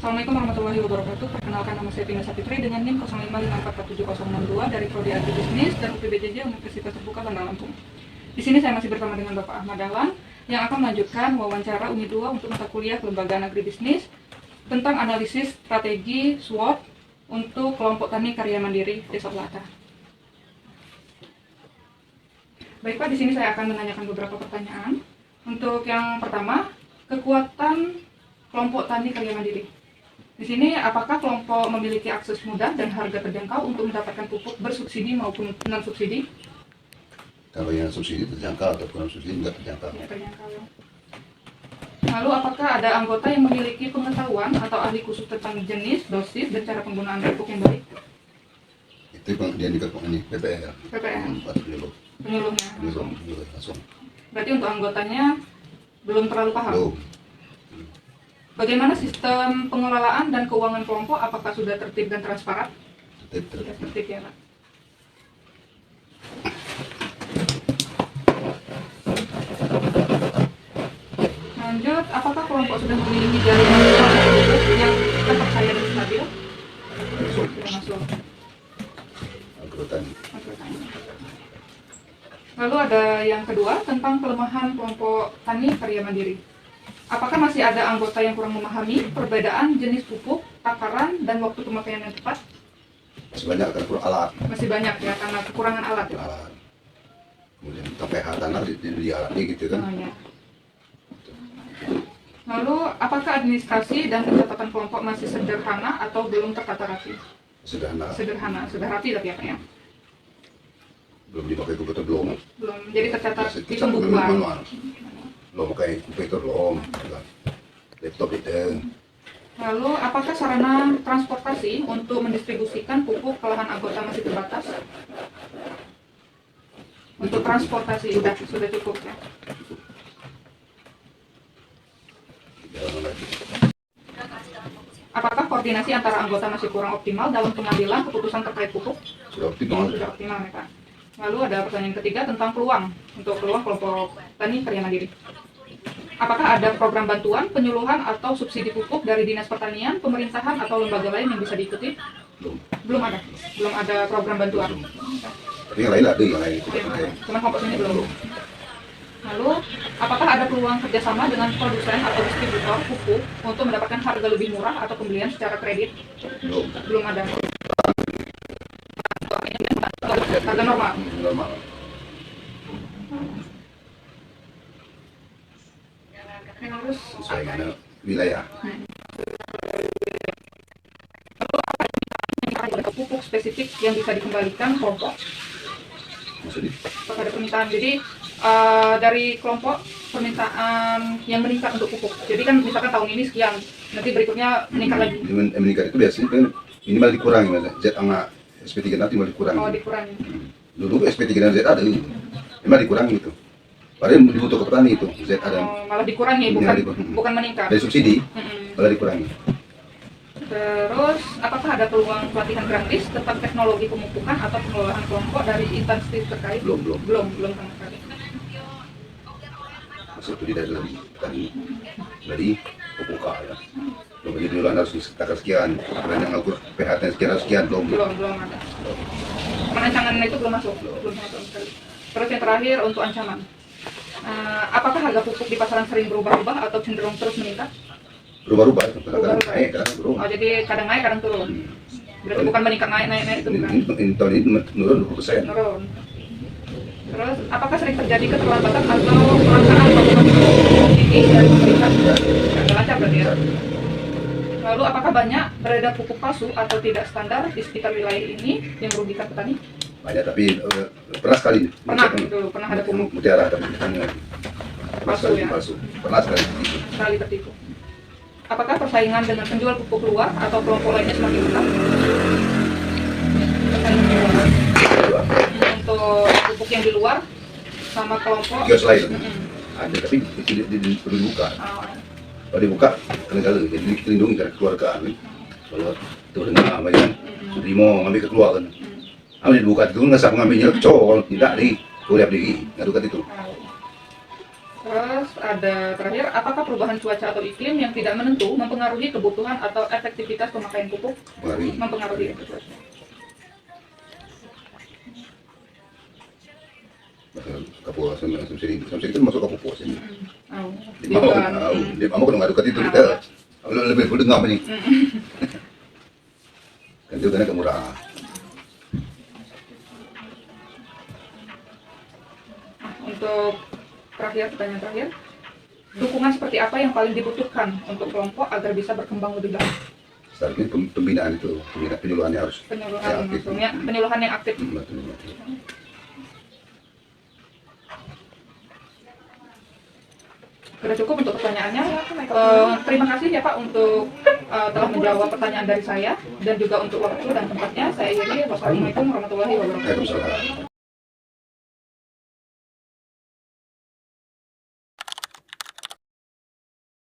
Assalamualaikum warahmatullahi wabarakatuh. Perkenalkan, nama saya Tina Sapitri dengan NIM 0554477062 dari Prodi Agribisnis dan UPBJJ Universitas Terbuka Bandar Lampung. Di sini saya masih bersama dengan Bapak Ahmad Dahlan yang akan melanjutkan wawancara Unit 2 untuk mata kuliah Kelembagaan Agribisnis tentang analisis strategi SWOT untuk kelompok tani karya mandiri Desa Belata. Baik Pak, di sini saya akan menanyakan beberapa pertanyaan. Untuk yang pertama, kekuatan kelompok tani karya mandiri. Di sini, apakah kelompok memiliki akses mudah dan harga terjangkau untuk mendapatkan pupuk bersubsidi maupun non-subsidi? Kalau yang subsidi terjangkau ataupun non subsidi tidak terjangkau. Ya, terjangkau. Lalu, apakah ada anggota yang memiliki pengetahuan atau ahli khusus tentang jenis, dosis, dan cara penggunaan pupuk yang baik? Itu yang dikatakan ini PPL. PPL. Penyuluhnya. Penyuluh langsung. Berarti untuk anggotanya belum terlalu paham? Belum. Bagaimana sistem pengelolaan dan keuangan kelompok? Apakah sudah tertib dan transparan? Tertib ya Pak. Lanjut, apakah kelompok sudah memiliki jaringan yang terpercaya dan stabil? Sudah masuk. Agrotani. Lalu ada yang kedua tentang kelemahan kelompok tani karya mandiri. Apakah masih ada anggota yang kurang memahami perbedaan jenis pupuk, takaran, dan waktu pemakaian yang tepat? Masih banyak karena kurang alat. Masih banyak ya, karena kekurangan alat ya? Alat. Kemudian pH tanah di alatnya gitu kan. Oh, ya. Lalu, apakah administrasi dan pencatatan kelompok masih sederhana atau belum tertata rapi? Sederhana. Sudah rapi tapi ya Pak ya? Belum dipakai komputer belum. Belum, jadi tercatat di Manual. pembukuan. Belum pakai komputer belum. Laptop itu. Lalu, apakah sarana transportasi untuk mendistribusikan pupuk ke lahan anggota masih terbatas? Untuk transportasi sudah cukup ya? Apakah koordinasi antara anggota masih kurang optimal dalam pengambilan keputusan terkait pupuk? Sudah optimal. Sudah optimal ya Pak. Lalu ada pertanyaan ketiga tentang peluang untuk peluang kelompok tani karya mandiri. Apakah ada program bantuan, penyuluhan atau subsidi pupuk dari Dinas Pertanian, pemerintahan atau lembaga lain yang bisa diikuti? Belum ada. Belum ada program bantuan. Tapi yang lain ada yang lain. Cuma kompos ini belum. Lalu, apakah ada peluang kerjasama dengan produsen atau distributor pupuk untuk mendapatkan harga lebih murah atau pembelian secara kredit? Belum ada. Harga normal. Normal. Terus, Sesuai dengan wilayah. ada pupuk spesifik yang bisa dikembalikan kelompok. Maksudnya? Apakah ada permintaan? Jadi dari kelompok permintaan yang meningkat untuk pupuk. Jadi kan misalkan tahun ini sekian, nanti berikutnya meningkat lagi. Meningkat itu biasanya kan minimal dikurangi, Z sama SP3 nanti minimal dikurangi. Oh, dikurangi. Dulu SP3 dan Z ada, minimal dikurangi itu. Padahal dibutuhkan ke petani itu, Z ada. Malah dikurangi, bukan meningkat. Dari subsidi, malah dikurangi. Terus, apakah ada peluang pelatihan gratis tentang teknologi pemupukan atau pengelolaan kelompok dari instansi terkait? Belum sama sekali. Masuk itu dari petani, dari pupuk ya. Belum jadi dulu harus disertakan sekian, kemudian yang ngukur pH sekian belum. Belum ada. Perancangan itu belum masuk sekali. Terus yang terakhir untuk ancaman. Apakah harga pupuk di pasaran sering berubah-ubah atau cenderung terus meningkat? Berubah-ubah, kadang naik, kadang turun. Oh, jadi kadang naik, kadang turun. Berarti bukan meningkat naik itu bukan? Ini tahun ini menurun 20%. Turun. Terus, apakah sering terjadi keterlambatan atau pelaksanaan program ini dari pemerintah? Nggak lancar berarti ya? Lalu, apakah banyak beredar pupuk palsu atau tidak standar di sekitar wilayah ini yang merugikan petani? Banyak, tapi pernah sekali. Pernah ada pupuk mutiara ada petani palsu ya? Pernah sekali. Sekali tertipu. Apakah persaingan dengan penjual pupuk luar atau kelompok lainnya semakin ketat? Untuk pupuk yang di luar sama kelompok Kios lain ada, tapi perlu dibuka. Kalau dibuka kena-kala, jadi dilindungi karena keluargaan. Kalau itu dengar apa ya, Sudirmo ngambil keluargaan. Ambil dibuka itu nggak sah mengambilnya cowok, kalau tidak di kuliah diri, ngadukan itu. Terus Terus ada terakhir, apakah perubahan cuaca atau iklim yang tidak menentu mempengaruhi kebutuhan atau efektivitas pemakaian pupuk? Mempengaruhi. Kapuasan samsiri kan masuk kapuasan. Di mama kena ngadu kat itu kita. Lebih boleh ngapa nih? Kan itu kan murah. Untuk pertanyaan terakhir, dukungan seperti apa yang paling dibutuhkan untuk kelompok agar bisa berkembang lebih baik? Saat ini pembinaan itu, penyuluhannya harus penyuluhan yang aktif. Sudah cukup untuk pertanyaannya. Terima kasih ya Pak untuk telah menjawab pertanyaan dari saya dan juga untuk waktu dan tempatnya. Saya akhiri. Wassalamualaikum warahmatullahi wabarakatuh.